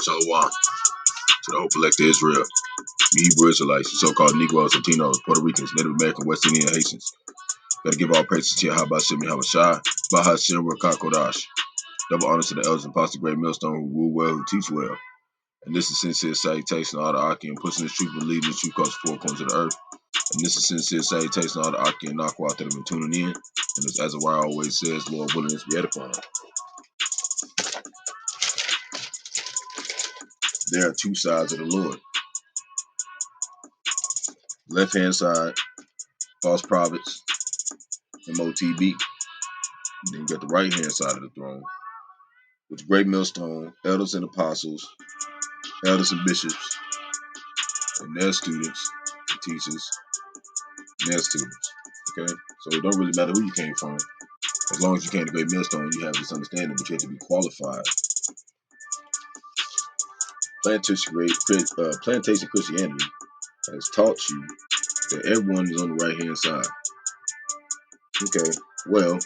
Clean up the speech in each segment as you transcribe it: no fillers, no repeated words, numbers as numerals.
Shalom to the whole collective Israel, the Hebrew Israelites, the so-called Negroes, Latinos, Puerto Ricans, Native American, West Indian, Haitians. Gotta give all praises to Bahasham, Bahasham, Qadash. Double honor to the elders and apostles, great millstone who rule well, who teach well. And this is sincere salutation to all the Aki and pushing the truth and leading the truth across the four corners of the earth. And this is sincere salutation to all the Aki and Nakwa that have been tuning in. And as Azariah always says, Lord willing, is be edifying. There are two sides of the Lord. Left hand side, false prophets, MOTB. Then you got the right hand side of the throne, with great millstone, elders and apostles, elders and bishops, and their students, and teachers, and their students. Okay? So it don't really matter who you came from. As long as you came to great millstone, you have this understanding, but you have to be qualified. Plantation Christianity has taught you that everyone is on the right hand side. Okay, well,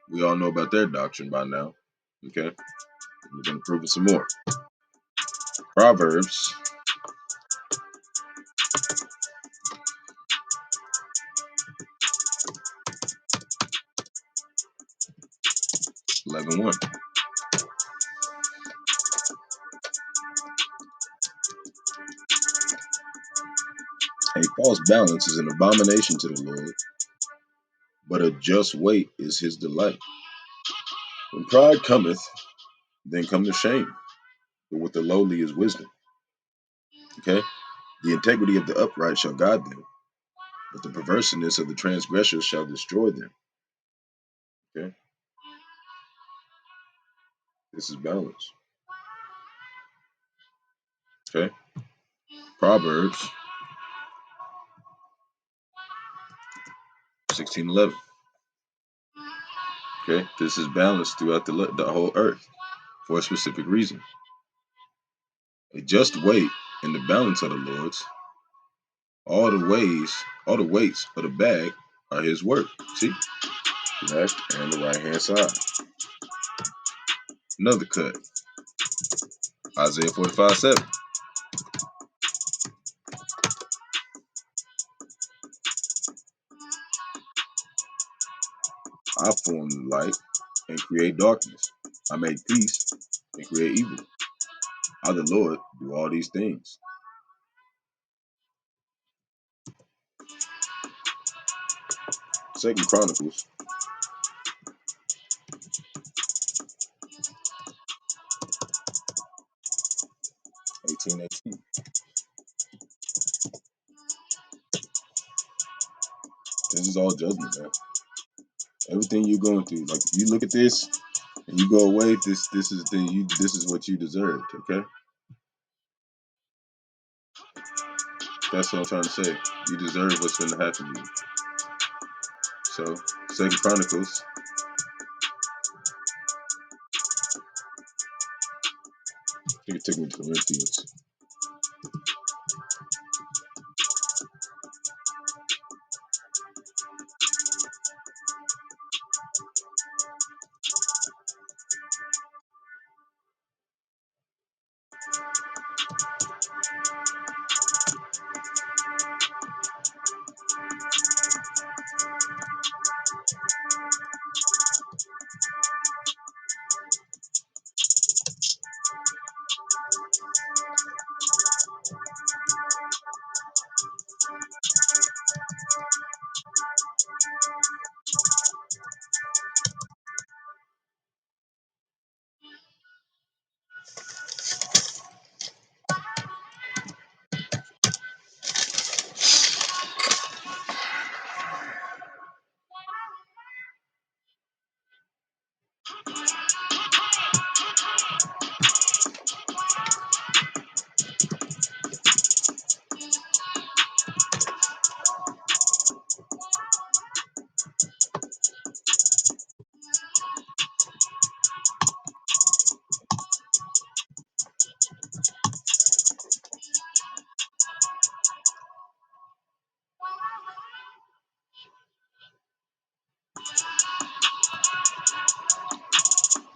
we all know about their doctrine by now. Okay, we're going to prove it some more. Proverbs 11:1. A false balance is an abomination to the Lord, but a just weight is his delight. When pride cometh, then cometh shame, but with the lowly is wisdom. Okay? The integrity of the upright shall guide them, but the perverseness of the transgressors shall destroy them. Okay? This is balance. Okay? Proverbs 16:11. Okay? This is balanced throughout the whole earth for a specific reason. A just weight in the balance of the Lord's. All the weights of the bag are his work. See? Left and the right hand side. Another cut. Isaiah 45:7. I form the light and create darkness. I make peace and create evil. I, the Lord, do all these things. Second Chronicles 18:18. This is all judgment, man. Everything you're going through, like if you look at this and you go away, this is what you deserved. Okay, that's what I'm trying to say. You deserve what's going to happen to you. So, Second Chronicles. I think it took me to Corinthians.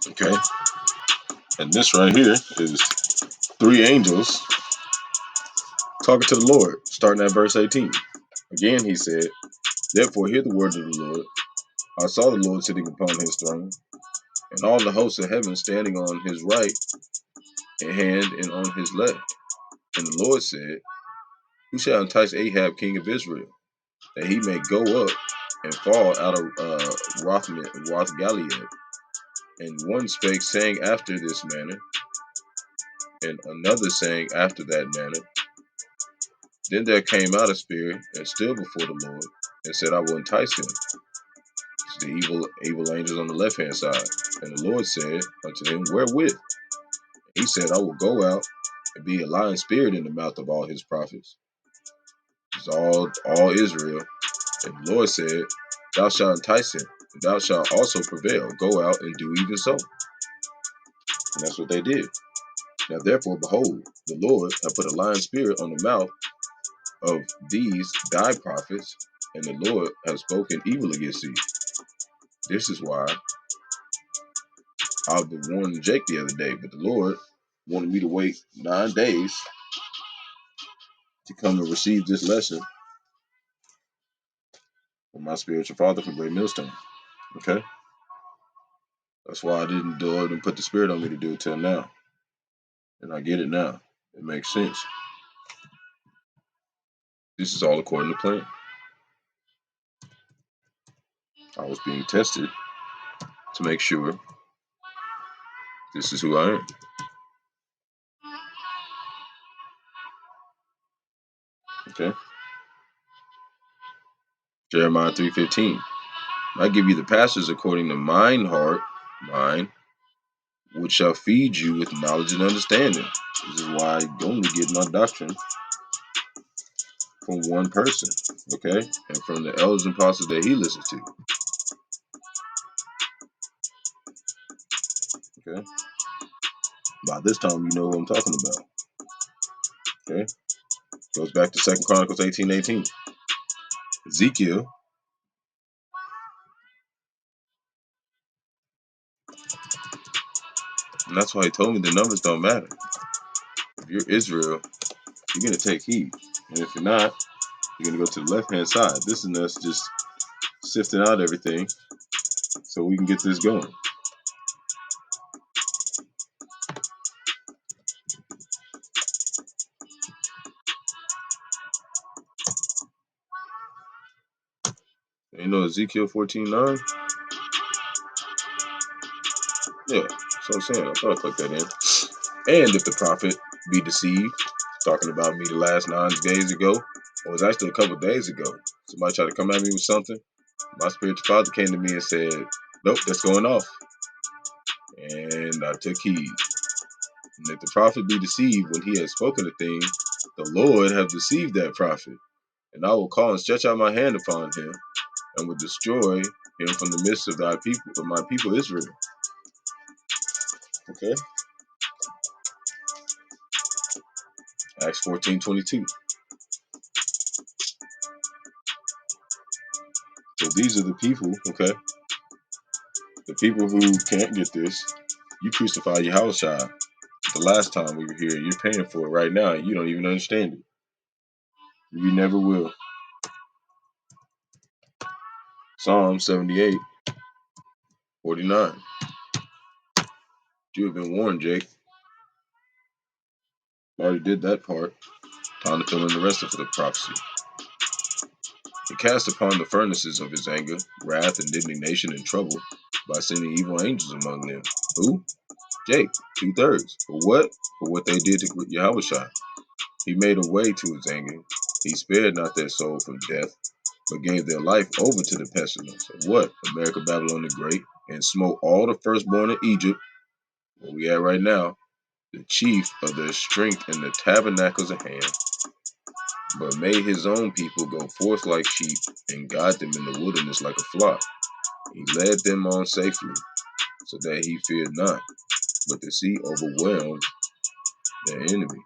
Okay, and this right here is Three angels talking to the Lord, starting at verse 18. Again, he said, "Therefore hear the word of the Lord. I saw the Lord sitting upon his throne, and all the hosts of heaven standing on his right hand and on his left. And the Lord said, Who shall entice Ahab, king of Israel, that he may go up and fall out of Roth Gilead? And one spake, saying after this manner, and another saying after that manner. Then there came out a spirit and stood before the Lord, and said, I will entice him. It's the evil angels on the left hand side. And the Lord said unto him, Wherewith? He said, I will go out and be a lying spirit in the mouth of all his prophets. It's all Israel. And the Lord said, Thou shalt entice him, and thou shalt also prevail. Go out and do even so. And that's what they did. Now therefore, behold, the Lord hath put a lying spirit on the mouth of these thy prophets, and the Lord hath spoken evil against thee. This is why I was warning Jake the other day, but the Lord wanted me to wait 9 days to come and receive this lesson from my spiritual father from Great Millstone. Okay? That's why I didn't do it and put the spirit on me to do it till now. And I get it now. It makes sense. This is all according to plan. I was being tested to make sure this is who I am. Okay? Jeremiah 3:15. I give you the pastors according to mine heart, mine, which shall feed you with knowledge and understanding. This is why I only get my doctrine from one person, okay? And from the elders and apostles that he listens to, okay? By this time, you know who I'm talking about, okay? Goes back to 2 Chronicles 18:18. Ezekiel, and that's why he told me the numbers don't matter. If you're Israel, you're going to take heed. And if you're not, you're going to go to the left-hand side. This is us just sifting out everything so we can get this going. You know Ezekiel 14:9? Yeah, that's what I'm saying. I thought I clicked that in. And if the prophet be deceived, talking about me the last 9 days ago, or it was actually a couple of days ago, somebody tried to come at me with something. My spiritual father came to me and said, nope, that's going off. And I took heed. And if the prophet be deceived when he has spoken a thing, the Lord have deceived that prophet. And I will call and stretch out my hand upon him, and will destroy him from the midst of thy people, of my people Israel. Okay? Acts 14:22. So these are the people, okay? The people who can't get this. You crucified Yahawashi the last time we were here. You're paying for it right now. You don't even understand it. You never will. Psalm 78:49. You have been warned, Jake. I already did that part. Time to fill in the rest of the prophecy. He cast upon the furnaces of his anger, wrath, and indignation and trouble by sending evil angels among them. Who? Jake, 2/3. For what? For what they did to Yahawashi. He made a way to his anger. He spared not their soul from death, but gave their life over to the pestilence of what? America, Babylon the Great, and smote all the firstborn of Egypt, where we at right now, the chief of their strength in the tabernacles of Ham, but made his own people go forth like sheep, and guide them in the wilderness like a flock. He led them on safely, so that he feared not, but the sea overwhelmed their enemies.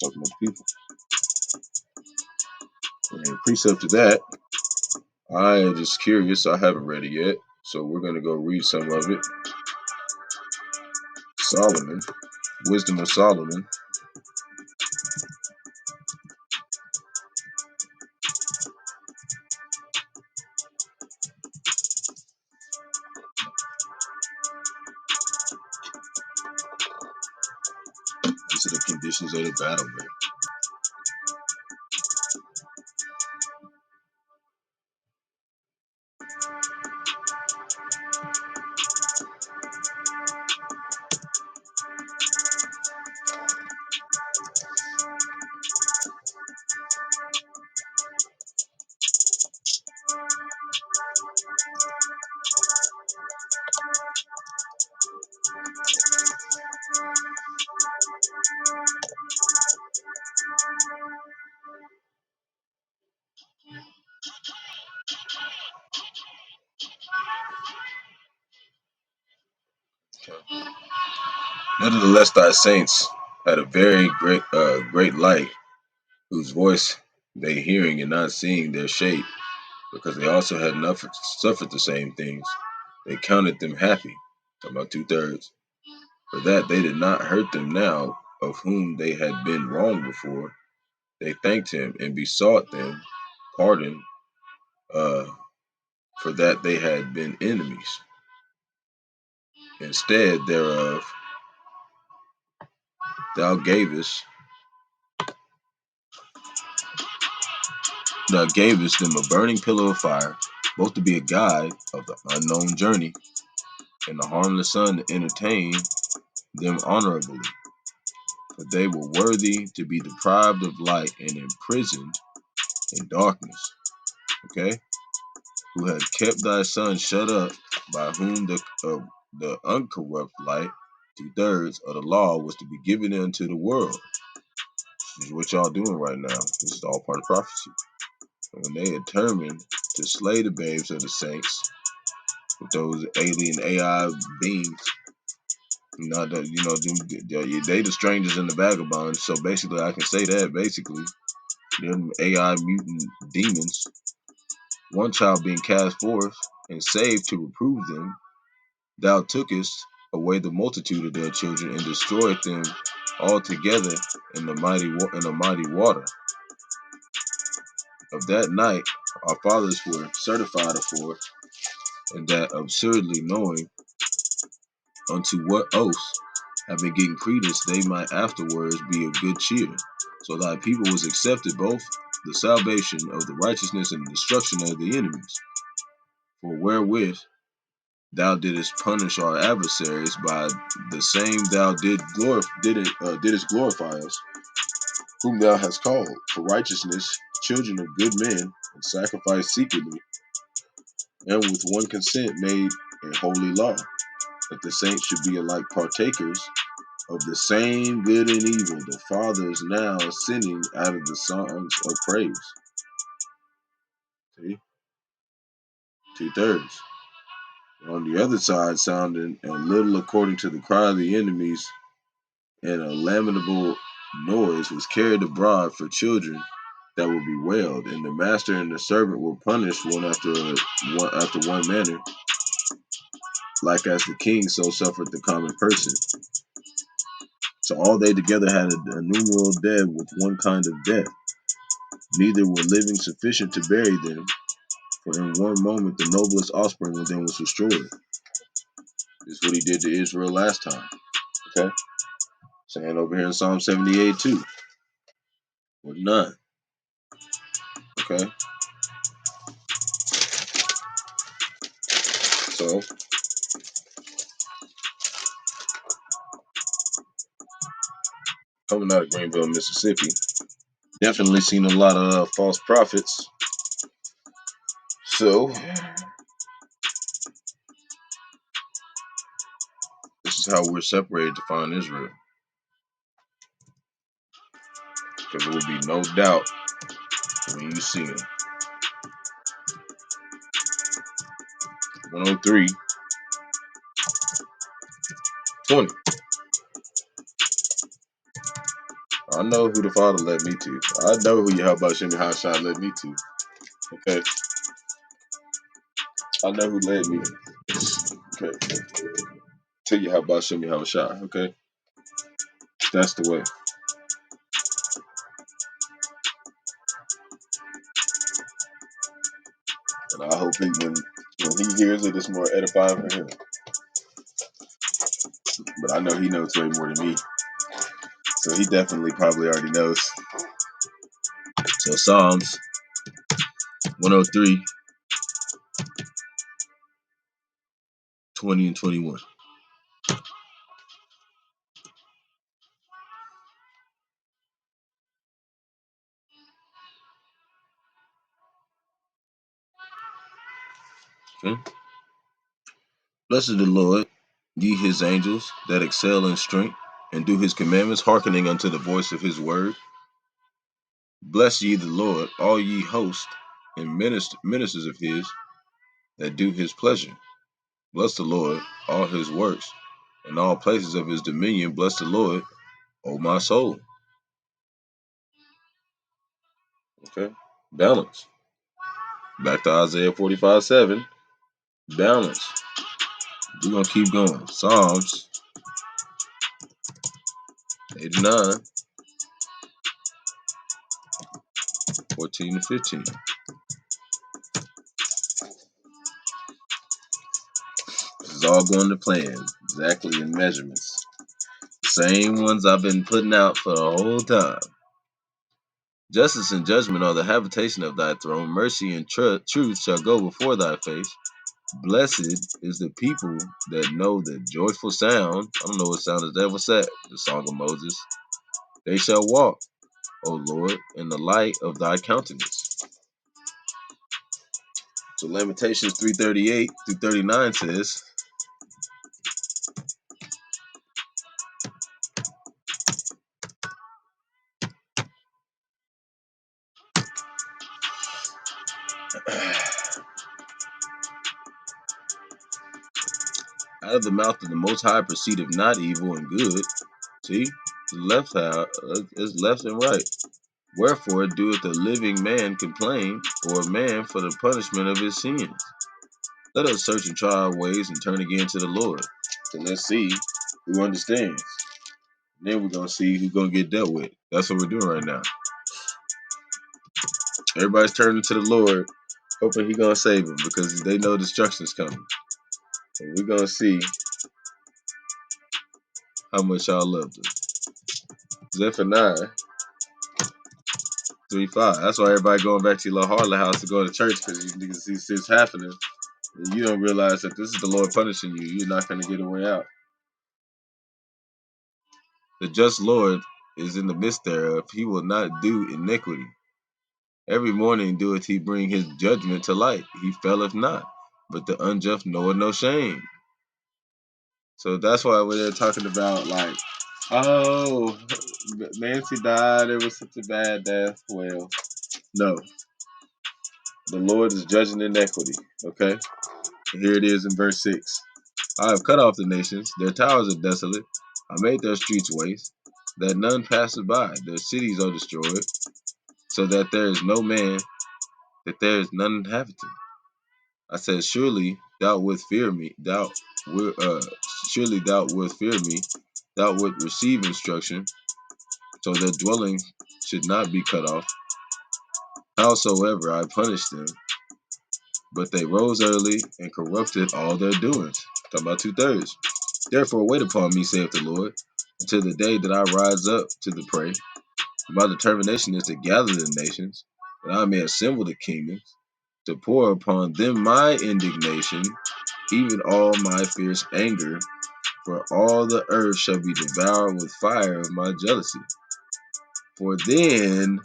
Talking about people. And precept to that, I am just curious. I haven't read it yet, so we're going to go read some of it. Solomon, Wisdom of Solomon. These are the conditions of the battle, man. Okay. Nevertheless, thy saints had a very great light, whose voice they hearing and not seeing their shape, because they also had enough suffered the same things. They counted them happy, talking about 2/3, for that they did not hurt them now, of whom they had been wrong before. They thanked him and besought them pardon, uh, for that they had been enemies. Instead thereof, thou gavest thou gavest them a burning pillar of fire, both to be a guide of the unknown journey, and the harmless sun to entertain them honorably. For they were worthy to be deprived of light and imprisoned in darkness. Okay? Who had kept thy son shut up, by whom the uncorrupt light, 2/3 of the law, was to be given unto the world. This is what y'all doing right now. This is all part of prophecy. And when they had determined to slay the babes of the saints with those alien AI beings, not that they the strangers and the vagabonds. So basically, I can say that basically, them AI mutant demons, one child being cast forth and saved to reprove them, thou tookest away the multitude of their children and destroyed them altogether in the mighty water. Of that night our fathers were certified for, and that absurdly knowing unto what oaths, having getting credence, they might afterwards be of good cheer. So thy people was accepted both the salvation of the righteousness and the destruction of the enemies. For wherewith thou didst punish our adversaries, by the same thou didst glorify us, whom thou hast called for righteousness, children of good men, and sacrificed secretly, and with one consent made a holy law, that the saints should be alike partakers of the same good and evil, the fathers now singing out of the songs of praise. See? 2/3. On the other side, sounding a little according to the cry of the enemies, and a lamentable noise was carried abroad for children that were bewailed, and the master and the servant were punished after one manner, like as the king so suffered the common person. So all they together had a numeral dead with one kind of death, neither were living sufficient to bury them, for in one moment the noblest offspring of them was destroyed. This is what he did to Israel last time. Okay? Saying over here in Psalm 78 too. With none. Okay? So coming out of Greenville, Mississippi, definitely seen a lot of false prophets. So this is how we're separated to find Israel. Because there will be no doubt when you see him. 103, 20. I know who the Father led me to. I know who Yahawashi led me to. Okay. I know who led me. Okay. to you how Bahasham Yahawashi. Okay, that's the way. And I hope when he hears it, it's more edifying for him. But I know he knows way more than me, so he definitely probably already knows. So Psalms 103, 20 and 21. Okay. Blessed the Lord, ye his angels that excel in strength, and do his commandments, hearkening unto the voice of his word. Bless ye the Lord, all ye hosts, and ministers of his that do his pleasure. Bless the Lord, all his works, and all places of his dominion. Bless the Lord, O my soul. Okay. Balance. Back to Isaiah 45:7. Balance. We're going to keep going. Psalms 89, 14 and 15. This is all going to plan, exactly in measurements. Same ones I've been putting out for the whole time. Justice and judgment are the habitation of thy throne. Mercy and truth shall go before thy face. Blessed is the people that know the joyful sound. I don't know what sound is that. What's that? The song of Moses. They shall walk, O Lord, in the light of thy countenance. So Lamentations 3:38 through 39 says, out of the mouth of the Most High proceedeth not evil and good. See, the left hand is left and right. Wherefore doeth a living man complain, or a man for the punishment of his sins? Let us search and try our ways and turn again to the Lord. So let's see who understands. Then we're gonna see who's gonna get dealt with. That's what we're doing right now. Everybody's turning to the Lord, hoping He's gonna save them because they know destruction's coming. And we're gonna see how much y'all love them. Zephaniah 3:5. That's why everybody going back to Yahawah house to go to church, because you niggas see shit's happening. And you don't realize that this is the Lord punishing you. You're not gonna get a way out. The just Lord is in the midst thereof. He will not do iniquity. Every morning doeth he bring his judgment to light. He faileth not, but the unjust knoweth no shame. So that's why when they're talking about like, oh, Nancy died, it was such a bad death. Well, no, the Lord is judging inequity. Okay, and here it is in verse 6. I have cut off the nations; their towers are desolate. I made their streets waste, that none passeth by. Their cities are destroyed, so that there is no man, that there is none inhabitant. I said, surely thou wilt fear me. Surely thou wilt fear me. Thou wilt receive instruction, so their dwelling should not be cut off. Howsoever I punished them, but they rose early and corrupted all their doings. Talking about 2/3. Therefore wait upon me, saith the Lord, until the day that I rise up to the prey. My determination is to gather the nations, that I may assemble the kingdoms, to pour upon them my indignation, even all my fierce anger, for all the earth shall be devoured with fire of my jealousy. For then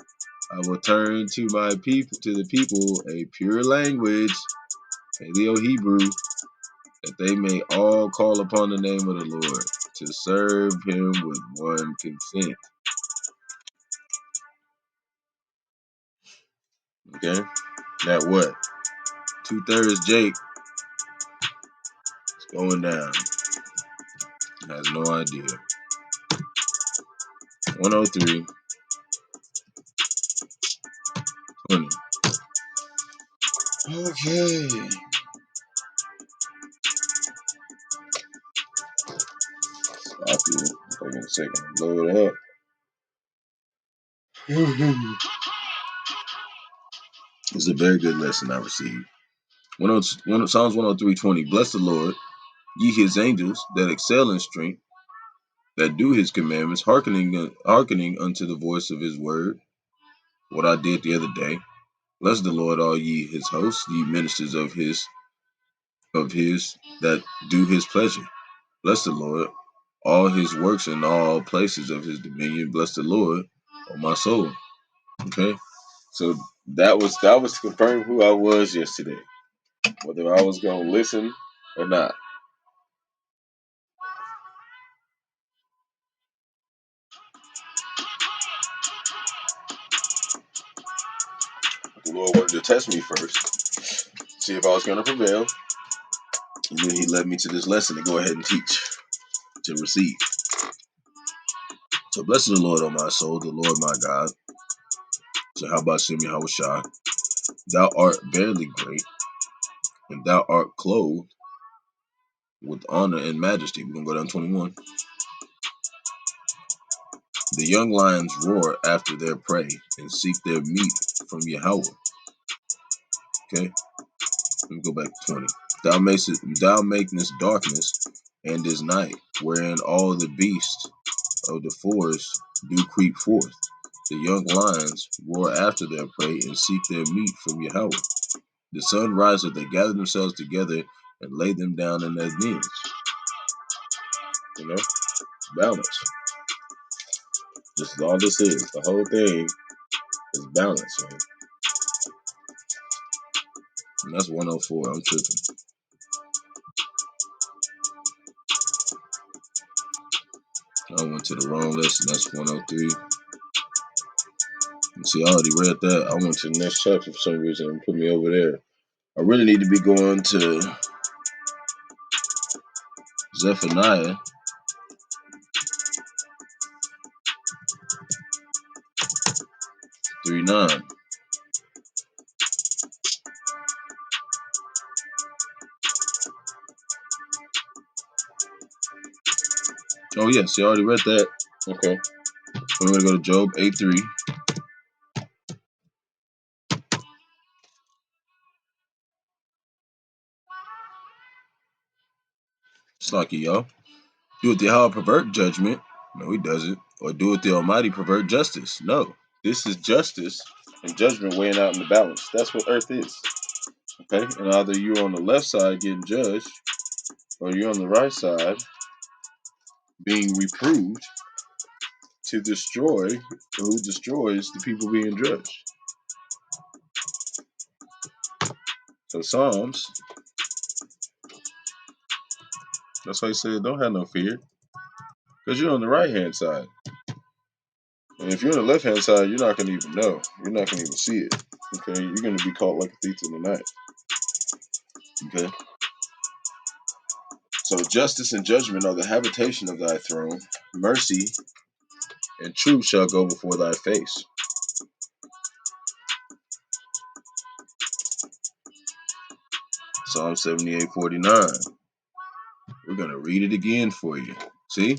I will turn to my people, to the people, a pure language, Paleo Hebrew, that they may all call upon the name of the Lord, to serve him with one consent. Okay? That what? 2/3 Jake is going down. Has no idea. 103, 20. Okay. I feel it. Take in a second. Load it up. It's a very good lesson I received. Psalms 103:20. Bless the Lord, ye his angels that excel in strength, that do his commandments, hearkening unto the voice of his word. What I did the other day. Bless the Lord, all ye his hosts, ye ministers of his that do his pleasure. Bless the Lord, all his works in all places of his dominion. Bless the Lord, O my soul. Okay, so that was to confirm who I was yesterday, whether I was gonna listen or not. The Lord wanted to test me first, see if I was gonna prevail, and then He led me to this lesson to go ahead and teach, to receive. So blessed the Lord, O my soul, the Lord my God. So Bahasham, Yahawashi, thou art verily great, and thou art clothed with honor and majesty. We're gonna go down 21. The young lions roar after their prey and seek their meat from Yahawah. Okay, let me go back to 20. Thou makest darkness and is night, wherein all the beasts of the forest do creep forth. The young lions roar after their prey and seek their meat from Yahawah. The sun riseth, they gather themselves together and lay them down in their dens. You know, balance. This is all this is. The whole thing is balance, man. And that's 104. I'm tripping. I went to the wrong lesson. That's 103. See, I already read that. I went to the next chapter for some reason and put me over there. I really need to be going to Zephaniah 3:9. Oh, yes. You already read that. Okay. I'm going to go to Job 8:3. It's like y'all. Doeth the Yahawah pervert judgment? No, he doesn't. Or doeth the Almighty pervert justice? No. This is justice and judgment weighing out in the balance. That's what earth is. Okay? And either you're on the left side getting judged, or you're on the right side being reproved to destroy who destroys the people being judged. So Psalms, that's why he said don't have no fear. Because you're on the right hand side. And if you're on the left hand side, you're not gonna even know. You're not gonna even see it. Okay, you're gonna be caught like a thief in the night. Okay. So justice and judgment are the habitation of thy throne. Mercy and truth shall go before thy face. Psalm 78:49. We're gonna read it again for you. See?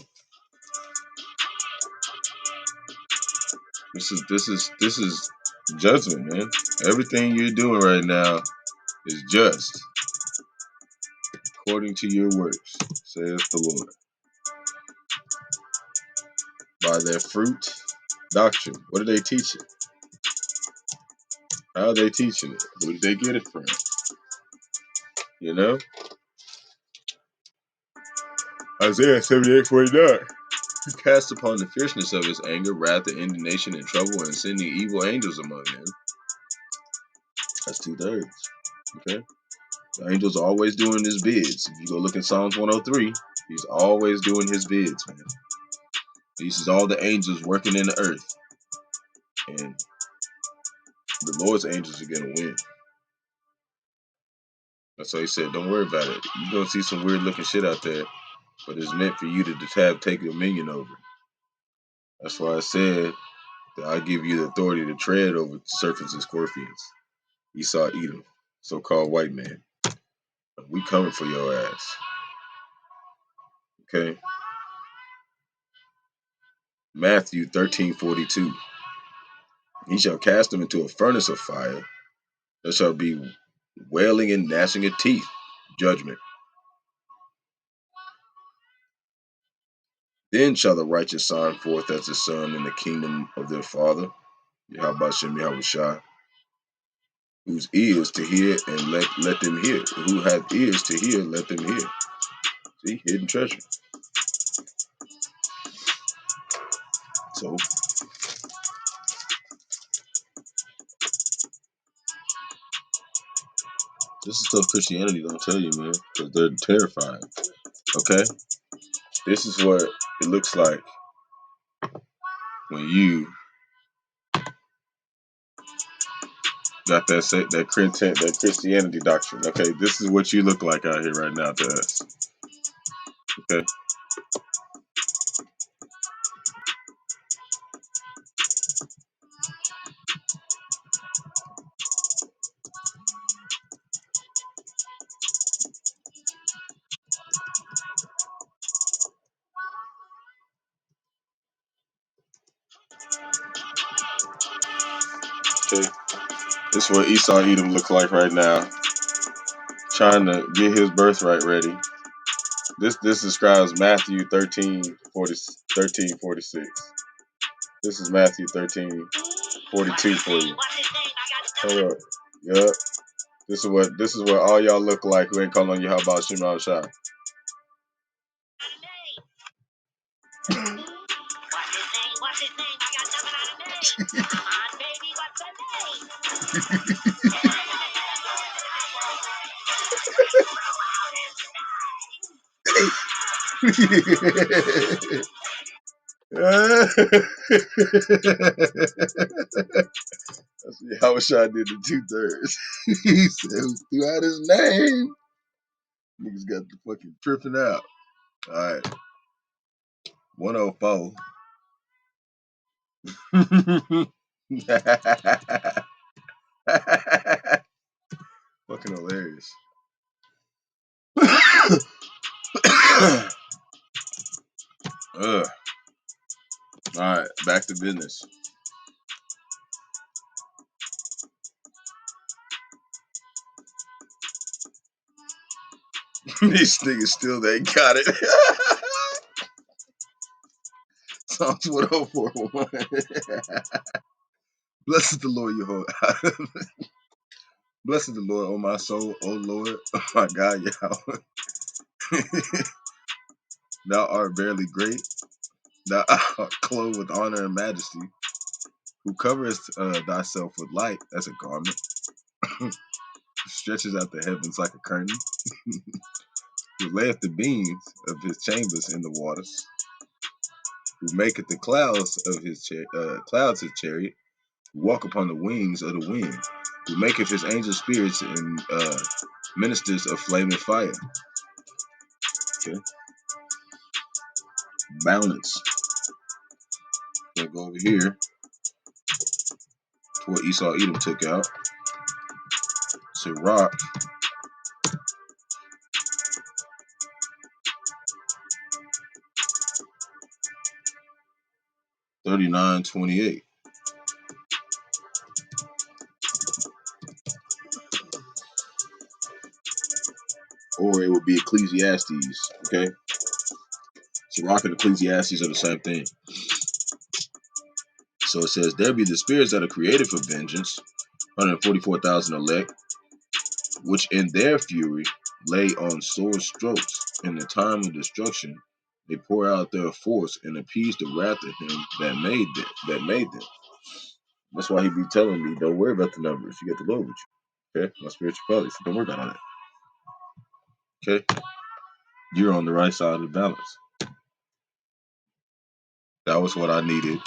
This is judgment, man. Everything you're doing right now is just according to your works, saith the Lord. By their fruit, doctrine. What are they teaching? How are they teaching it? Who did they get it from? You know? Isaiah 78:49. He cast upon the fierceness of his anger, wrath, and indignation, and trouble, and sending evil angels among them. That's 2/3. Okay? The angel's always doing his bids. If you go look in Psalms 103, he's always doing his bids, man. He sees all the angels working in the earth. And the Lord's angels are going to win. That's why he said, don't worry about it. You're going to see some weird looking shit out there, but it's meant for you to take dominion over. That's why I said that I give you the authority to tread over serpents and scorpions. Esau, Edom, so-called white man. We coming for your ass. Okay? Matthew 13:42. He shall cast them into a furnace of fire. There shall be wailing and gnashing of teeth. Judgment. Then shall the righteous shine forth as the sun in the kingdom of their Father. Bahasham, Yahawashi. Whose ears to hear, and let them hear. Who hath ears to hear, let them hear. See, hidden treasure. So this is stuff Christianity don't tell you, man, because they're terrified. Okay, this is what it looks like when you got that Christianity doctrine. Okay, this is what you look like out here right now to us. Okay, okay, this is what Esau Edom look like right now, trying to get his birthright ready. This describes Matthew 13:46. This is Matthew 13:42 for you. Hold up. Yup. This is what all y'all look like who ain't calling on Yahawah Shema Shai. That's what Yahawashi did the 2/3. He said throughout his name. Niggas got the fucking tripping out. Alright. 104. Fucking hilarious. Alright, back to business. These niggas still ain't got it. Psalms 104:1. Blessed the Lord, Yahawah. Blessed the Lord, O my soul, O Lord, oh my God, Yahweh. Thou art verily great. Thou art clothed with honor and majesty, who coverest thyself with light as a garment, stretches out the heavens like a curtain, who layeth the beams of his chambers in the waters, who maketh the clouds of clouds his chariot, who walk upon the wings of the wind, who maketh his angel spirits and ministers of flaming fire. Okay, balance. Gonna go over here to what Esau Edom took out. Sirach 39:28. Or it would be Ecclesiastes. Okay, Sirach and Ecclesiastes are the same thing. So it says, there be the spirits that are created for vengeance, 144,000 elect, which in their fury lay on sore strokes. In the time of destruction, they pour out their force and appease the wrath of him that made them. That's why he be telling me, don't worry about the numbers. You got the Lord with you. Okay, my spiritual qualities. So don't worry about all that. Okay, you're on the right side of the balance. That was what I needed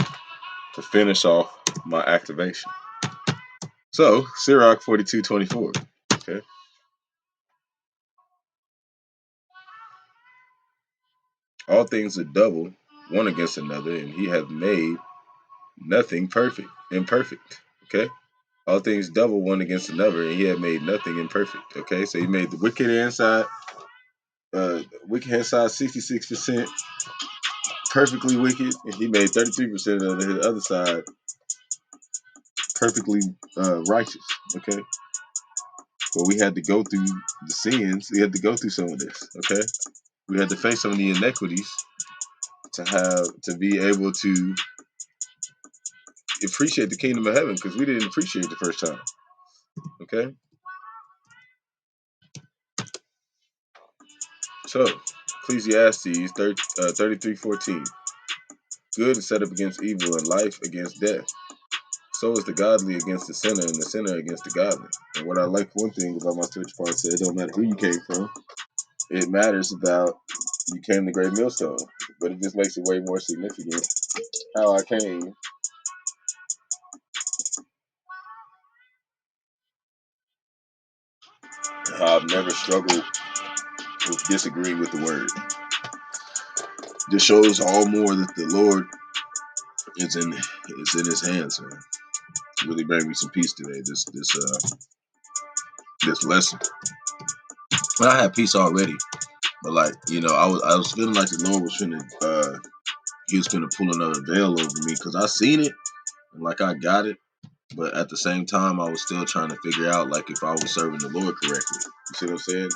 to finish off my activation. So, Sirach 42:24. Okay. All things are double, one against another, and he hath made nothing imperfect. Okay. All things double, one against another, and he had made nothing imperfect. Okay. So he made the wicked hand side 66%, perfectly wicked, and he made 33% of the other side perfectly righteous. Okay, well, we had to go through the sins. We had to go through some of this. Okay, we had to face some of the inequities to be able to appreciate the kingdom of heaven, because we didn't appreciate it the first time. Okay, so Ecclesiastes 33:14. Good is set up against evil, and life against death. So is the godly against the sinner, and the sinner against the godly. And what I like, one thing about my church part said, it don't matter who you came from. It matters about you came to Great Millstone, but it just makes it way more significant how I came. How I've never struggled with disagreeing with the word. This shows all more that the Lord is in His hands, man. It's really bring me some peace today. This lesson. But I had peace already. But like, I was feeling like the Lord was He was finna pull another veil over me, because I seen it and like I got it. But at the same time, I was still trying to figure out like if I was serving the Lord correctly. You see what I'm saying?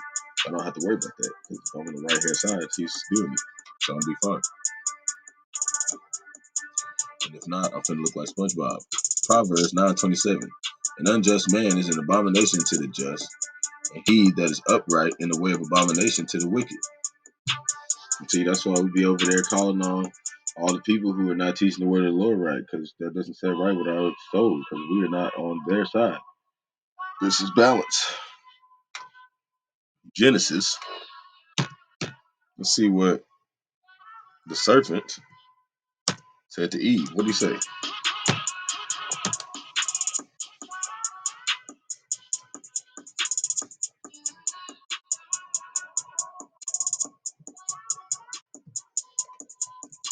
I don't have to worry about that, because if I'm on the right hand side, He's doing it, so I'm gonna be fine. And if not, I'm finna look like SpongeBob. Proverbs 9:27. An unjust man is an abomination to the just, and he that is upright in the way of abomination to the wicked. See, that's why we be over there calling on all the people who are not teaching the word of the Lord right, because that doesn't sit right with our soul, because we are not on their side. This is balance. Genesis. Let's see what the serpent said to Eve. What do you say?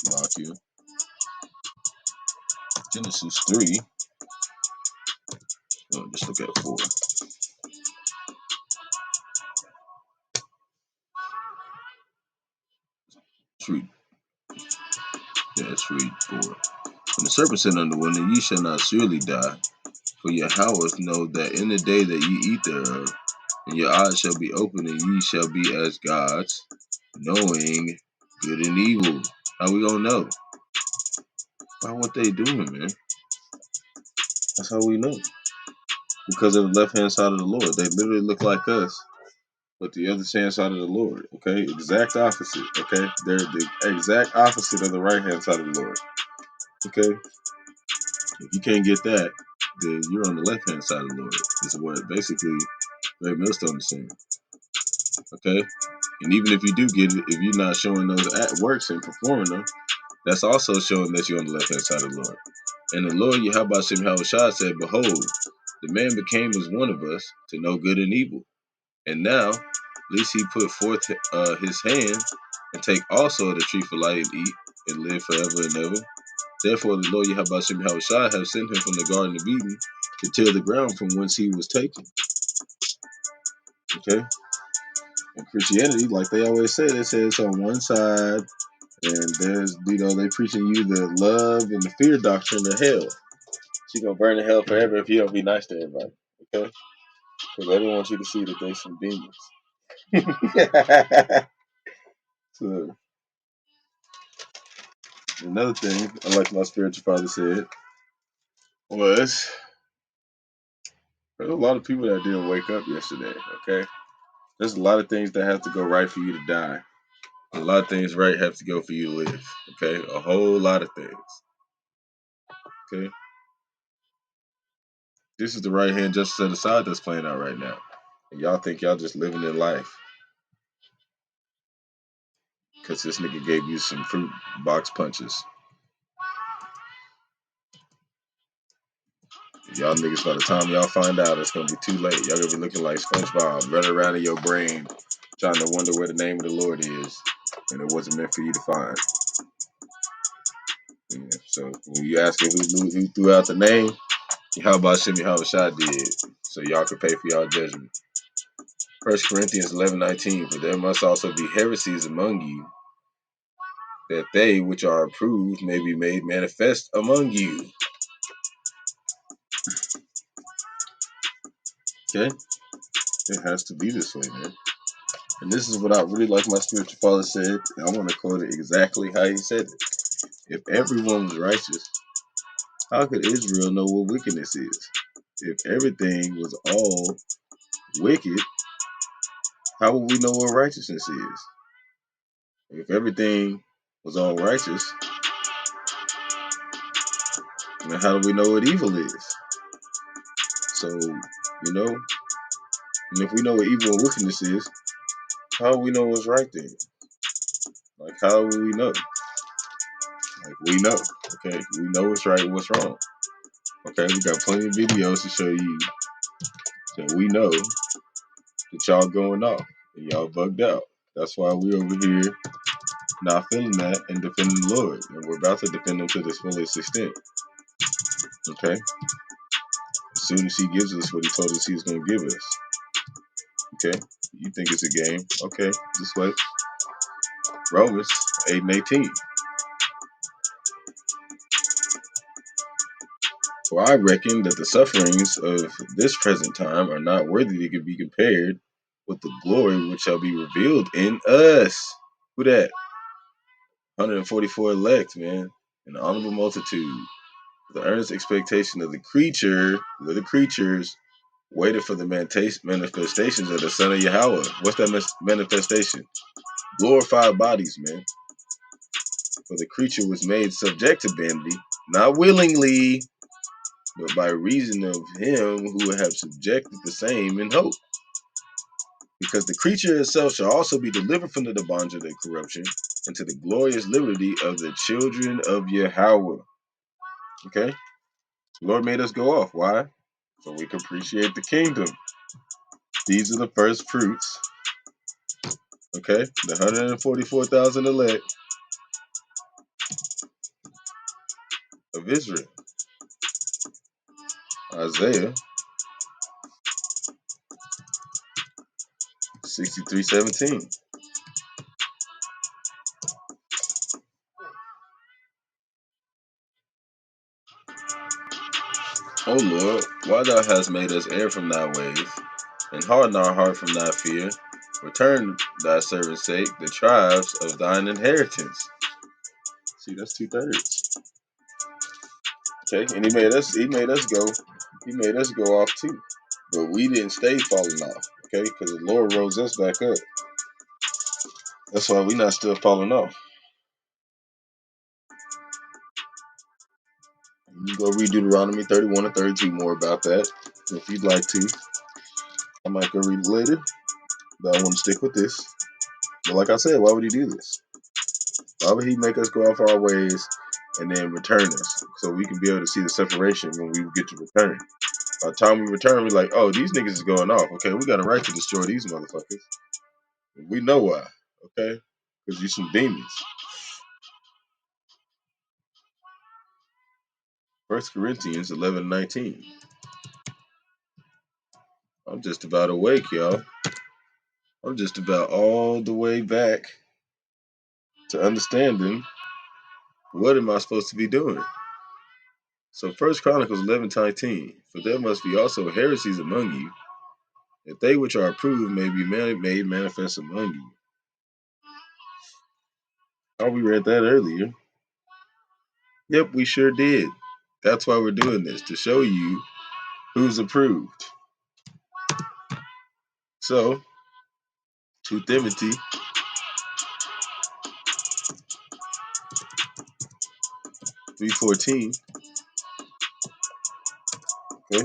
Lock you. Genesis 3. Oh, just look at 4. Let's read. Yeah, let's read 4. And the serpent said unto the woman, ye shall not surely die, for Yahawah know that in the day that ye eat thereof, and your eyes shall be opened, and ye shall be as gods, knowing good and evil. How we gonna know? By what they doing, man. That's how we know. Because of the left hand side of the Lord. They literally look like us, but the other hand side of the Lord. Okay? Exact opposite. Okay? They're the exact opposite of the right hand side of the Lord. Okay? If you can't get that, then you're on the left hand side of the Lord. This is what basically Great Millstone is saying. Okay? And even if you do get it, if you're not showing those works and performing them, that's also showing that you're on the left hand side of the Lord. And the Lord Yahawashi said, behold, the man became as one of us to know good and evil. And now, least he put forth his hand and take also of the tree for light and eat and live forever and ever. Therefore, the Lord Yahawashi have sent him from the Garden of Eden to till the ground from whence he was taken. Okay? In Christianity, like they always say it's on one side, and there's, they preaching you the love and the fear doctrine of hell. She's gonna burn in hell forever if you don't be nice to everybody. Okay? Because they don't want you to see that they some demons. So another thing, I like my spiritual father said, was there's a lot of people that didn't wake up yesterday. Okay? There's a lot of things that have to go right for you to die. A lot of things right have to go for you to live. Okay? A whole lot of things. Okay? This is the right hand justice set aside that's playing out right now. And y'all think y'all just living in life because this nigga gave you some fruit box punches. Y'all niggas, by the time y'all find out, it's gonna be too late. Y'all gonna be looking like SpongeBob, running around in your brain, trying to wonder where the name of the Lord is, and it wasn't meant for you to find. Yeah, so when you asking who threw out the name, how about Yahawashi did, so y'all can pay for y'all judgment. 1 Corinthians 11:19. For there must also be heresies among you that they which are approved may be made manifest among you. Okay? It has to be this way, man. And this is what I really like my spiritual father said. And I want to quote it exactly how he said it. If everyone was righteous, how could Israel know what wickedness is? If everything was all wicked, how would we know what righteousness is? If everything was all righteous, then how do we know what evil is? So, you know, and if we know what evil and wickedness is, how do we know what's right then? Like, how will we know? Like, we know. Okay, we know what's right and what's wrong. Okay, we got plenty of videos to show you that we know that y'all going off and y'all bugged out. That's why we over here not feeling that and defending the Lord. And we're about to defend him to the fullest extent. Okay? As soon as he gives us what he told us he was going to give us. Okay? You think it's a game. Okay, just wait. Romans 8 and 18. For I reckon that the sufferings of this present time are not worthy to be compared with the glory which shall be revealed in us. Who that? 144 elect, man. An honorable multitude. The earnest expectation of the creature, with the creatures, waited for the manifestations of the Son of Yahawah. What's that manifestation? Glorified bodies, man. For the creature was made subject to vanity, not willingly, but by reason of him who have subjected the same in hope. Because the creature itself shall also be delivered from the bondage of the corruption into the glorious liberty of the children of Yahawah. Okay? The Lord made us go off. Why? So we can appreciate the kingdom. These are the first fruits. Okay? The 144,000 elect of Israel. Isaiah 63:17. O Lord, why thou hast made us err from thy ways, and harden our heart from thy fear, return thy servant's sake the tribes of thine inheritance. See, that's 2/3. Okay, and he made us go off too. But we didn't stay falling off, okay? Because the Lord rose us back up. That's why we not still falling off. You go read Deuteronomy 31 and 32 more about that if you'd like to. I might go read it later, but I want to stick with this. But like I said, why would he do this? Why would he make us go off our ways and then return us so we can be able to see the separation when we get to return? By the time we return, we're like, oh, these niggas is going off. Okay, we got a right to destroy these motherfuckers. We know why. Okay, because you some demons. 1 Corinthians 11:19. I'm just about awake, y'all. I'm just about all the way back to understanding what am I supposed to be doing. So 1 Chronicles 11:19. For there must be also heresies among you, that they which are approved may be made manifest among you. Oh, we read that earlier. Yep, we sure did. That's why we're doing this, to show you who's approved. So, 2 Timothy 3:14. Okay.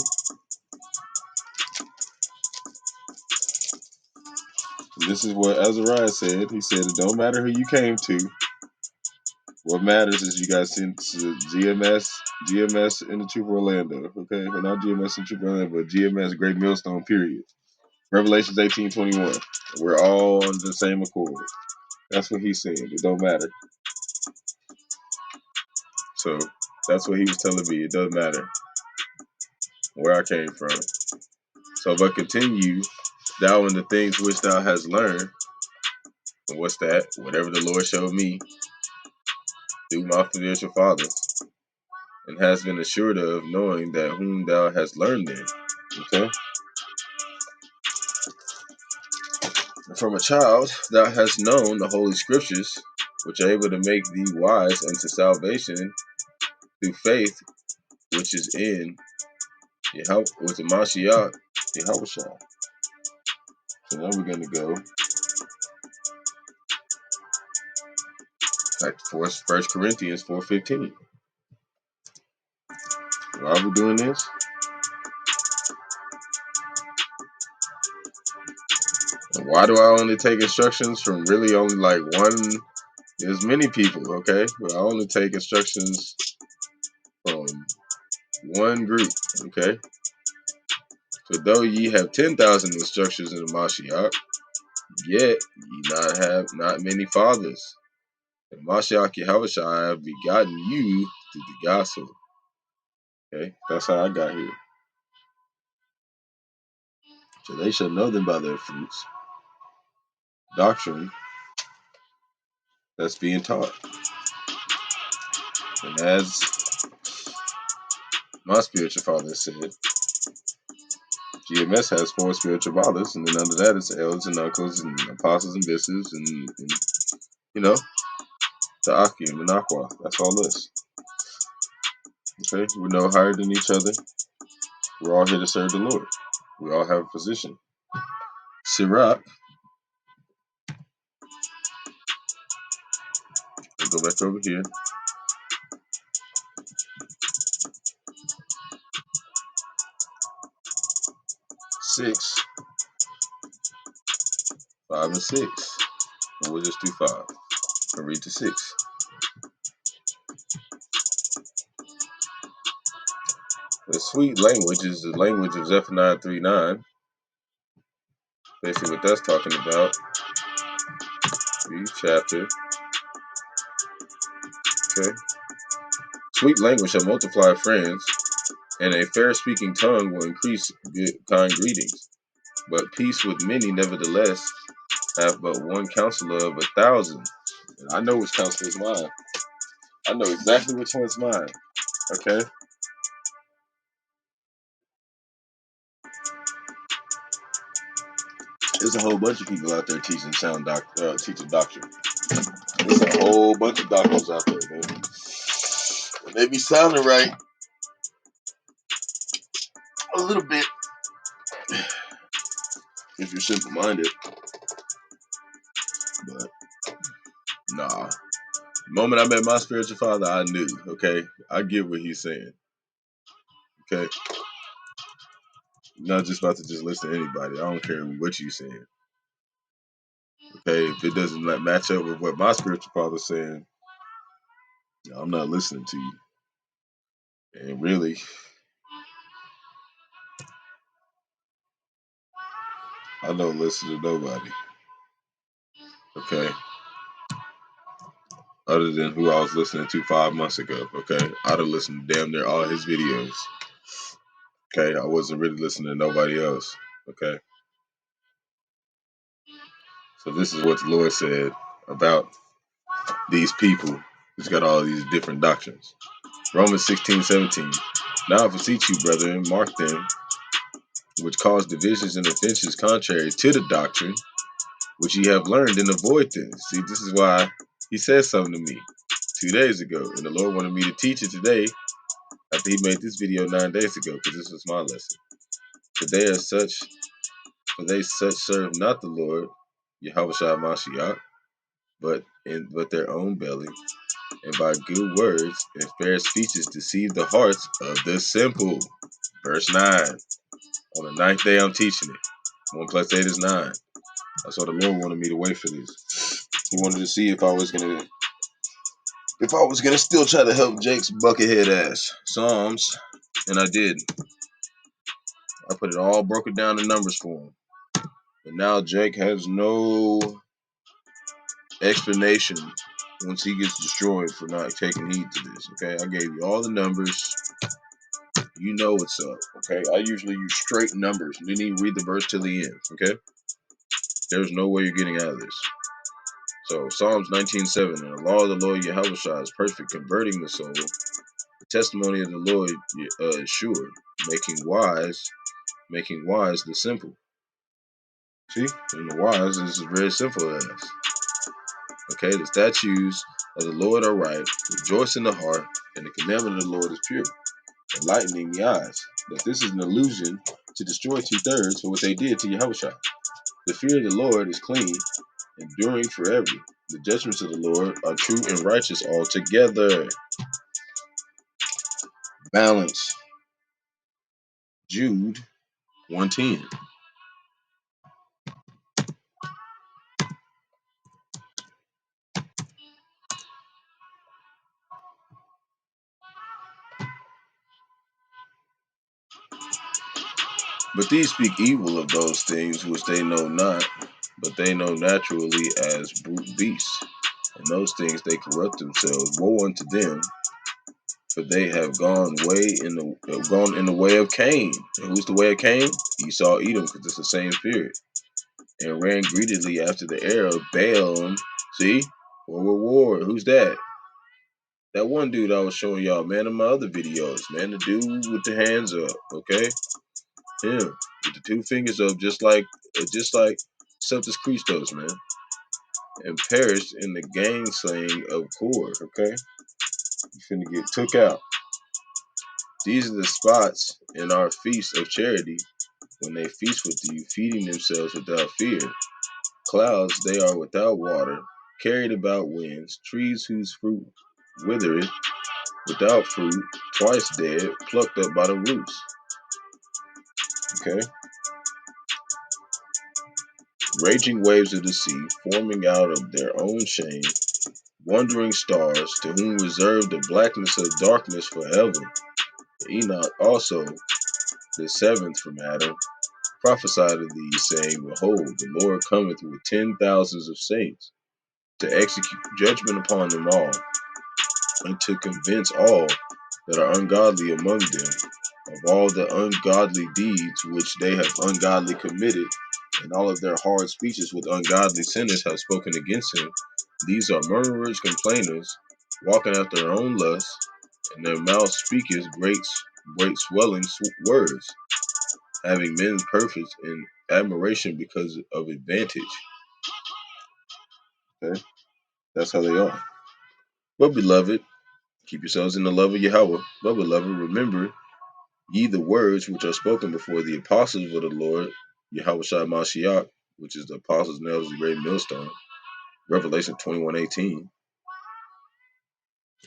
And this is what Azariah said. He said, it don't matter who you came to. What matters is you guys sent to GMS in the Troop of Orlando. Okay, but not GMS in the Troop of Orlando, but GMS Great Millstone, period. Revelations 18:21. We're all on the same accord. That's what he's saying. It don't matter. So that's what he was telling me. It doesn't matter where I came from. So if I continue thou in the things which thou hast learned, and what's that? Whatever the Lord showed me. through my spiritual fathers, and has been assured of, knowing that whom thou hast learned in. Okay? And from a child thou hast known the holy scriptures, which are able to make thee wise unto salvation through faith which is in Yahawah, with the Mashiach, Yahawashi. So now we're going to go back to 1 Corinthians 4:15. Why are we doing this? And why do I only take instructions from really only like one? There's many people, okay? But I only take instructions from one group, okay? For though ye have 10,000 instructions in the Mashiach, yet ye not have not many fathers. And Mashiach Yahawashi have begotten you through the gospel. Okay, that's how I got here. So they shall know them by their fruits. Doctrine that's being taught. And as my spiritual father said, GMS has 4 spiritual fathers, and then under that it's elders and uncles and apostles and bishops and you know, the Akim and Aqua. That's all this. Okay, we're no higher than each other. We're all here to serve the Lord. We all have a position. Sirach, I'll go back over here. 6, 5, and 6. And we'll just do 5. I'll read to 6. The sweet language is the language of Zephaniah 3:9. Basically what that's talking about. Read chapter. Okay. Sweet language shall multiply friends, and a fair speaking tongue will increase good kind greetings. But peace with many nevertheless have but one counselor of 1,000. And I know which counselor is mine. I know exactly which one's mine. Okay? There's a whole bunch of people out there teaching teaching doctrine. There's a whole bunch of doctors out there, man. And they be sounding right a little bit if you're simple minded. But nah. The moment I met my spiritual father, I knew, okay? I get what he's saying. Okay? You're not just about to just listen to anybody. I don't care what you're saying. Okay? If it doesn't match up with what my spiritual father's saying, I'm not listening to you. And really, I don't listen to nobody. Okay? Other than who I was listening to 5 months ago. Okay? I'd have listened to damn near all his videos. Okay? I wasn't really listening to nobody else. Okay? So this is what the Lord said about these people who's got all these different doctrines. Romans 16:17. Now I beseech you, brethren, mark them which cause divisions and offenses contrary to the doctrine which ye have learned, and avoid them. See, this is why he said something to me 2 days ago, and the Lord wanted me to teach it today after he made this video 9 days ago, because this was my lesson. For they such serve not the Lord, Yahawashi Mashiach, but their own belly, and by good words and fair speeches deceive the hearts of the simple. Verse 9. On the 9th day I'm teaching it. 1 plus 8 is 9. That's why the Lord wanted me to wait for this. He wanted to see if I was gonna still try to help Jake's buckethead ass. Psalms. And I did. I put it all broken down in numbers for him. But now Jake has no explanation once he gets destroyed for not taking heed to this. Okay, I gave you all the numbers. You know what's up. Okay, I usually use straight numbers. You didn't even read the verse till the end. Okay, there's no way you're getting out of this. So Psalms 19:7, and the law of the Lord Yahawashi is perfect, converting the soul. The testimony of the Lord is sure, making wise the simple. See, and the wise is very simple as. Okay, the statutes of the Lord are right, rejoice in the heart, and the commandment of the Lord is pure, enlightening the eyes. But this is an illusion to destroy 2/3 for what they did to Yahawashi. The fear of the Lord is clean, enduring forever. The judgments of the Lord are true and righteous altogether. Balance. Jude 1:10. But these speak evil of those things which they know not, but they know naturally as brute beasts. And those things they corrupt themselves. Woe unto them, for they have gone in the way of Cain. And who's the way of Cain? Esau, Edom, because it's the same spirit. And ran greedily after the heir of Balaam. See? War. Who's that? That one dude I was showing y'all, man, in my other videos, man. The dude with the hands up, okay? Him. With the 2 fingers up, just like Celtus Christos, man. And perished in the gangslaying of Kor, okay? You finna get took out. These are the spots in our feast of charity, when they feast with you, feeding themselves without fear. Clouds, they are without water, carried about winds, trees whose fruit withereth, without fruit, twice dead, plucked up by the roots. Okay? Raging waves of the sea, forming out of their own shame, wandering stars, to whom reserved the blackness of darkness forever. Enoch also, the 7th from Adam, prophesied of these, saying, Behold, the Lord cometh with 10,000s of saints, to execute judgment upon them all, and to convince all that are ungodly among them of all the ungodly deeds which they have ungodly committed, and all of their hard speeches with ungodly sinners have spoken against him. These are murmurers, complainers, walking after their own lusts, and their mouth speaketh great swelling words, having men perfect in admiration because of advantage. Okay, that's how they are. But beloved, keep yourselves in the love of Yahawah. But beloved, remember ye the words which are spoken before the apostles of the Lord, Yahawashi Mashiach, which is the apostles' nails of the great millstone, Revelation 21:18,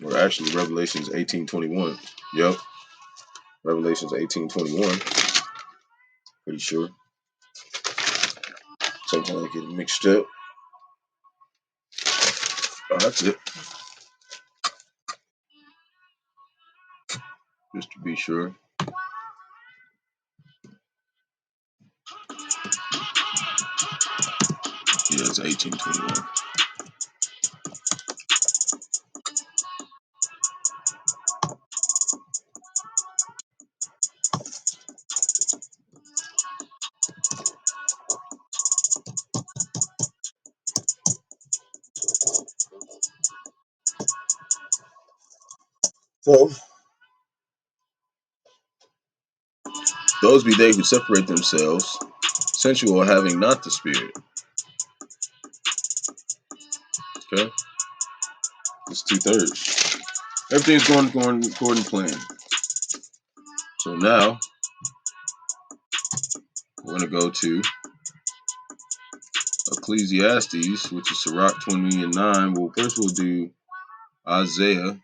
or actually Revelations 18:21. Yep, Revelations 18:21. Pretty sure. Sometimes I get it mixed up. Oh, that's it. Just to be sure. Yeah, it's 18:21. So, those be they who separate themselves, sensual, having not the Spirit. Okay? It's 2/3. Everything's going according to plan. So now, we're going to go to Ecclesiastes, which is Sirach 20:9. Well, first we'll do Isaiah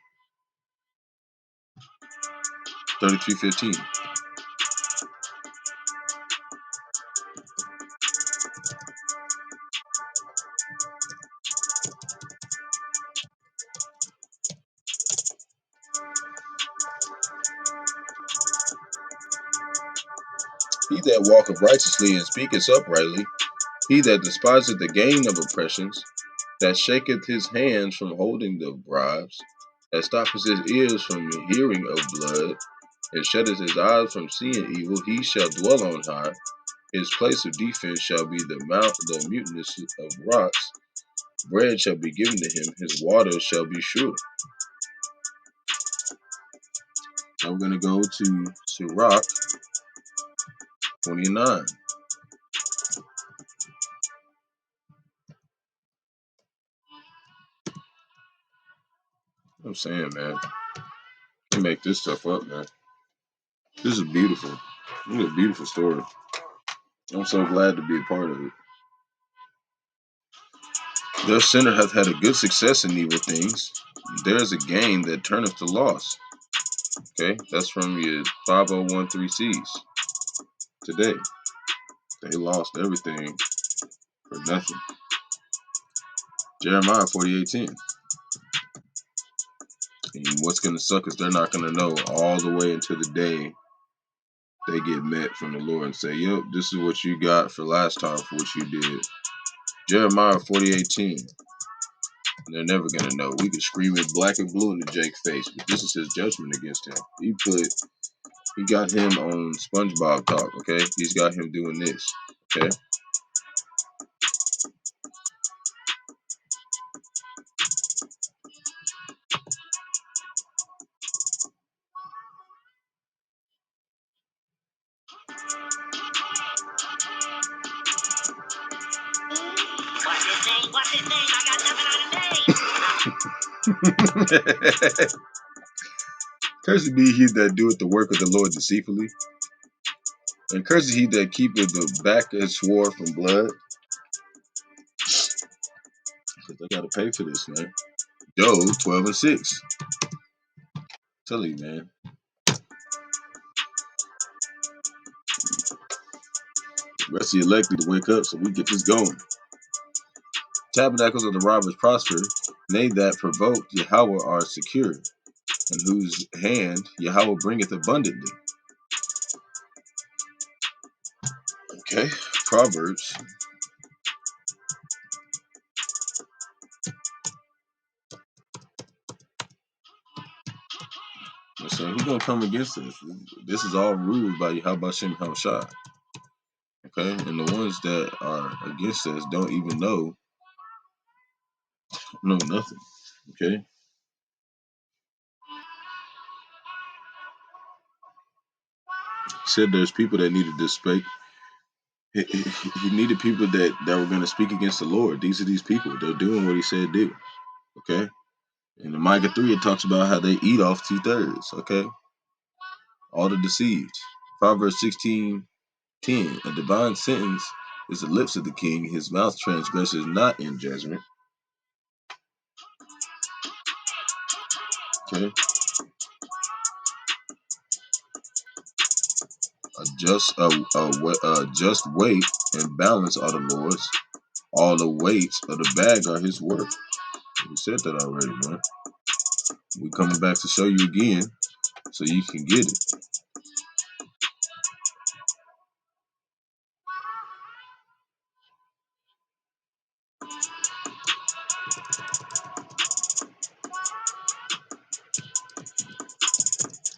33:15. He that walketh righteously and speaketh uprightly, he that despiseth the gain of oppressions, that shaketh his hands from holding the bribes, that stoppeth his ears from hearing of blood, and shutteth his eyes from seeing evil, he shall dwell on high. His place of defense shall be the muteness of rocks. bread shall be given to him, his water shall be sure. Now we're going to go to Sirach 29. I'm saying, man, they make this stuff up, man. This is beautiful. This is a beautiful story. I'm so glad to be a part of it. Their sinner hath had a good success in evil things. There is a gain that turneth to loss. Okay, that's from your 5013Cs today. They lost everything for nothing. Jeremiah 48:10. And what's going to suck is they're not going to know all the way until the day they get met from the Lord and say, yep, this is what you got for last time for what you did. Jeremiah 48:10. They're never going to know. We could scream it black and blue into Jake's face, but this is his judgment against him. He got him on SpongeBob talk, okay? He's got him doing this, okay? What's his name? I got nothing on his name. Cursed be he that doeth the work of the Lord deceitfully, and cursed he that keepeth the back and swore from blood. Because they got to pay for this, man. Job 12:6. Tell you, man. The rest of the elect need to wake up so we get this going. Tabernacles of the robbers prosper, and they that provoke Yahawah are secure, in whose hand Yahawah bringeth abundantly. Okay, Proverbs. So who's gonna come against us? This is all ruled by Bahasham Rawchaa. Okay, and the ones that are against us don't even know nothing. Okay, he said there's people that needed to speak. He needed people that were going to speak against the Lord. These are these people. They're doing what he said do. Okay, in the Micah 3, it talks about how they eat off 2/3. Okay, all the deceived. Proverbs 16:10. A divine sentence is the lips of the king. His mouth transgresses not in judgment. Okay. A just weight and balance are the Lord's. All the weights of the bag are his work. We said that already, man. We coming back to show you again so you can get it.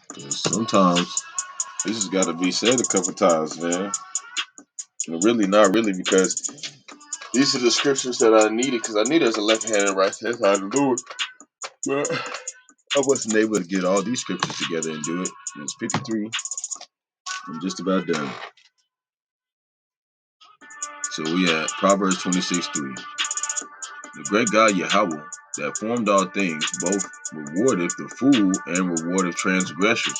Because sometimes this has got to be said a couple times, man. And really, not really, because these are the scriptures that I needed, because I need as a left hand and right hand side to do it. But I wasn't able to get all these scriptures together and do it. It's 53. I'm just about done. So we at Proverbs 26:3. The great God Yahawah that formed all things, both rewardeth the fool and rewardeth transgressors.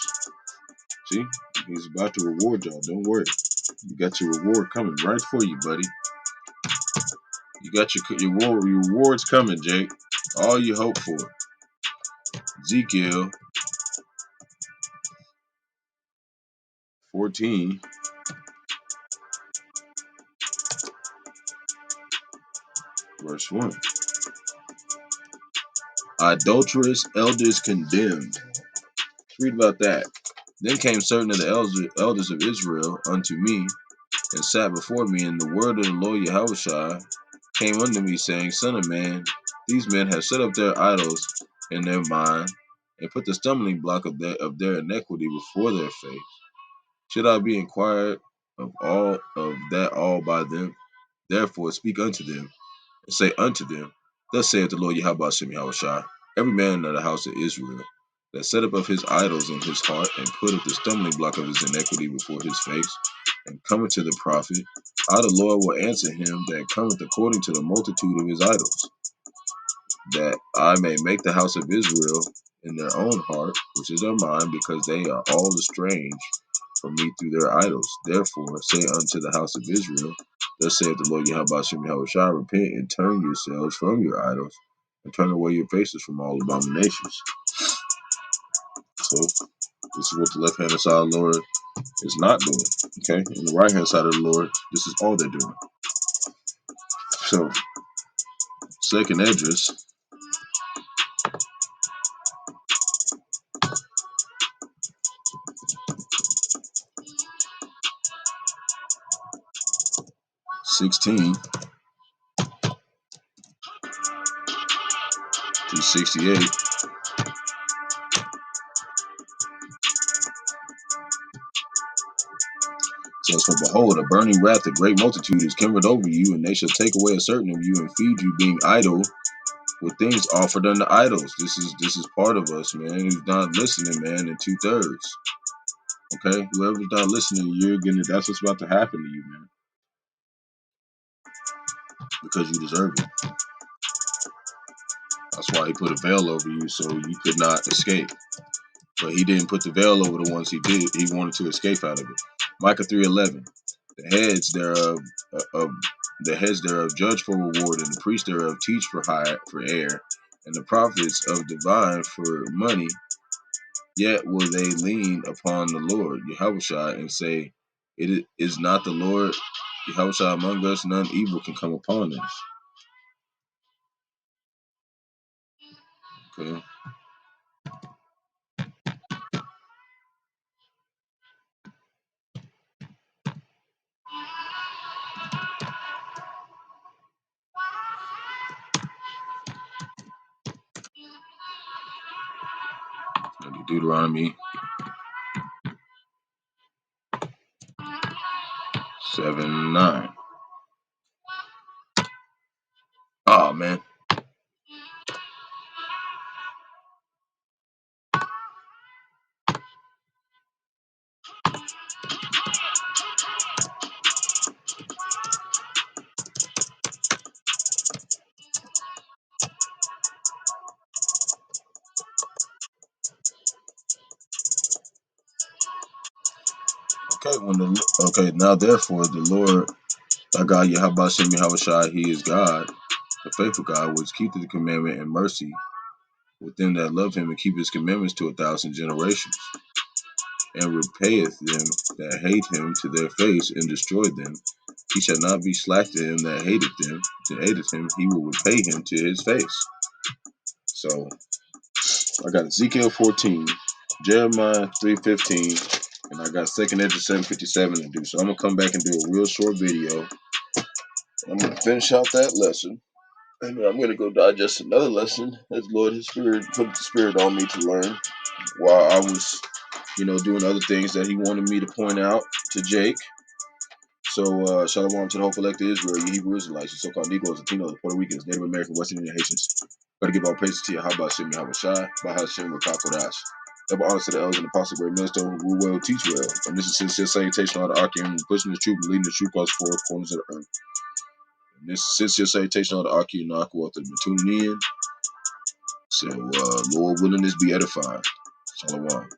See, he's about to reward y'all. Don't worry. You got your reward coming right for you, buddy. You got your rewards coming, Jake. All you hope for. Ezekiel 14, verse 1. Adulterous elders condemned. Let's read about that. Then came certain of the elders of Israel unto me, and sat before me, and the word of the Lord Yahawashi came unto me, saying, Son of man, these men have set up their idols in their mind, and put the stumbling block of their iniquity before their face. Should I be inquired of all of that all by them? Therefore speak unto them, and say unto them, Thus saith the Lord Yahawashi Yahawashi, every man of the house of Israel that set up of his idols in his heart, and putteth the stumbling block of his iniquity before his face, and cometh to the prophet, I the Lord will answer him that cometh according to the multitude of his idols, that I may make the house of Israel in their own heart, which is their mind, because they are all estranged from me through their idols. Therefore say unto the house of Israel, thus saith the Lord Yahawashi Yahawashi, repent and turn yourselves from your idols, and turn away your faces from all abominations. So this is what the left hand side of the Lord is not doing. Okay, and the right hand side of the Lord, this is all they're doing. So second Esdras 16 through 68 says, for behold, a burning wrath, a great multitude is kindled over you, and they shall take away a certain of you and feed you, being idle with things offered unto idols. This is part of us, man, who's not listening, man, in 2/3. Okay, whoever's not listening, you're gonna. That's what's about to happen to you, man, because you deserve it. That's why he put a veil over you, so you could not escape. But he didn't put the veil over the ones he did. He wanted to escape out of it. Micah 3:11. The heads thereof, the heads thereof judge for reward, and the priests thereof teach for air, and the prophets of divine for money. Yet will they lean upon the Lord Yahawashi and say, it is not the Lord Yahawashi among us, none evil can come upon us. Okay. Deuteronomy 7:9. Oh man. Okay, now therefore the Lord thy God Yahawashi Yahawashi, he is God, the faithful God, which keepeth the commandment and mercy with them that love him and keep his commandments to 1,000 generations, and repayeth them that hate him to their face and destroy them. He shall not be slack to him that hateth him, he will repay him to his face. So I got Ezekiel 14, Jeremiah 3:15, and I got 2nd Esdras 7:57 to do. So I'm gonna come back and do a real short video. I'm gonna finish out that lesson, and then I'm gonna go digest another lesson as Lord His Spirit put the Spirit on me to learn while I was, doing other things that He wanted me to point out to Jake. So, Shalom to the whole collective Israel, you Hebrew Israelites, you so-called Negroes, Latinos, Puerto Ricans, Native American, West Indian, Haitians. Gotta give all praises to Yahawashi, Yahawashi, Bahasham, Qadash. Double honors to the elders and apostles, great minister who rule well, teach well. And this is sincere salutation on the Ark, pushing the truth and leading the truth across 4 corners of the earth. And this is sincere salutation on the Ark, and Knock, been tuning in. So, Lord willing, this be edified. Shalom.